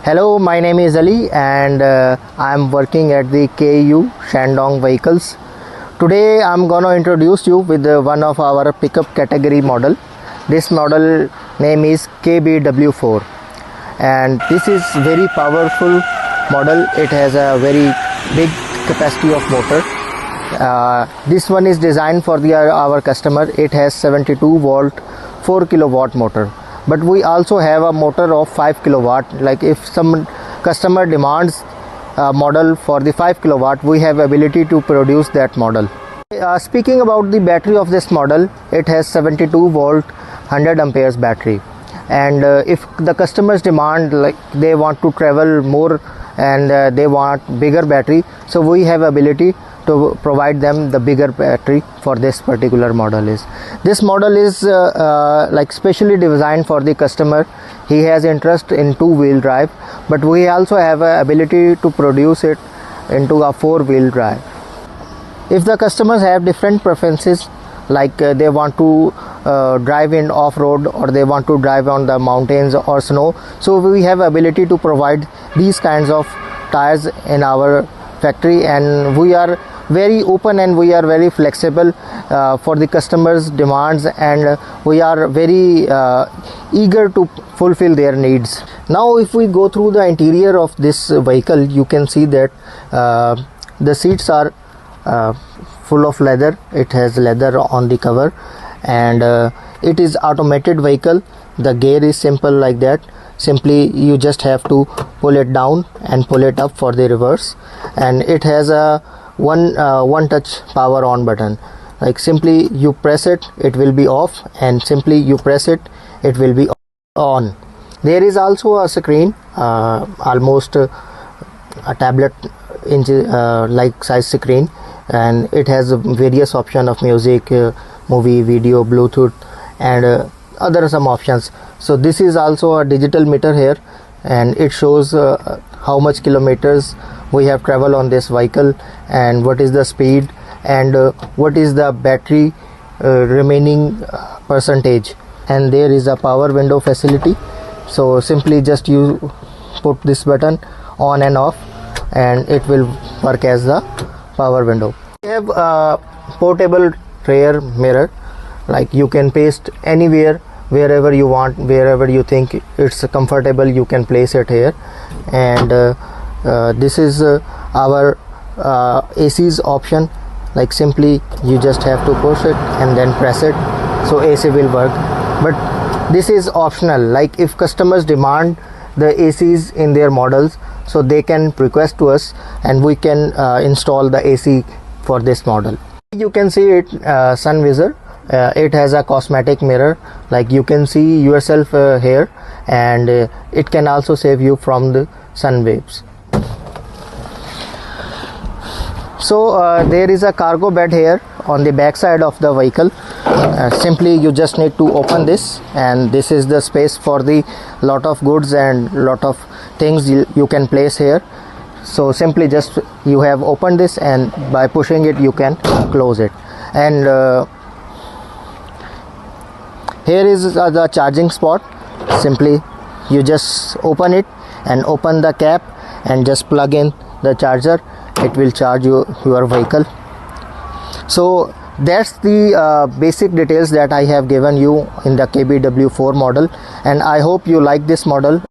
Hello, my name is Ali and I am working at the KU Shandong Vehicles. Today I am gonna introduce you with one of our pickup category model. This model name is KBW-4 and this is very powerful model. It has a very big capacity of motor. This one is designed for our customer. It has 72 volt 4 kilowatt motor. But we also have a motor of 5 kilowatt. Like if some customer demands a model for the 5 kilowatt, we have ability to produce that model. Speaking about the battery of this model, it has 72 volt 100 amperes battery, and if the customers demand, like they want to travel more and they want bigger battery, so we have ability to provide them the bigger battery for this particular model. This model is like specially designed for the customer. He has interest in two-wheel drive, but we also have a ability to produce it into a four-wheel drive. If the customers have different preferences, like they want to drive in off-road or they want to drive on the mountains or snow, so we have ability to provide these kinds of tires in our factory, and we are very open and we are very flexible for the customers' demands, and we are very eager to fulfill their needs. Now if we go through the interior of this vehicle, you can see that the seats are full of leather. It has leather on the cover, and it is automated vehicle. The gear is simple like that. Simply you just have to pull it down and pull it up for the reverse, and it has a one touch power on button. Like simply you press it, it will be off, and simply you press it, it will be on. There is also a screen, almost a tablet inch like size screen, and it has various option of music, movie, video, Bluetooth, and other some options. So this is also a digital meter here, and it shows how much kilometers we have traveled on this vehicle, and what is the speed, and what is the battery remaining percentage. And there is a power window facility, so simply just you put this button on and off, and it will work as the power window. We have a portable rear mirror, like you can paste anywhere, wherever you want, wherever you think it's comfortable, you can place it here. And this is our AC's option. Like simply you just have to push it and then press it, so AC will work. But this is optional. Like if customers demand the ACs in their models, so they can request to us and we can install the AC for this model. You can see it sun visor. It has a cosmetic mirror, like you can see yourself here, and it can also save you from the sun waves. So there is a cargo bed here on the back side of the vehicle. Simply you just need to open this, and this is the space for the lot of goods and lot of things you can place here. So simply just you have opened this, and by pushing it you can close it. And here is the charging spot. Simply you just open it and open the cap and just plug in the charger. It will charge your vehicle. So that's the basic details that I have given you in the KBW4 model, and I hope you like this model.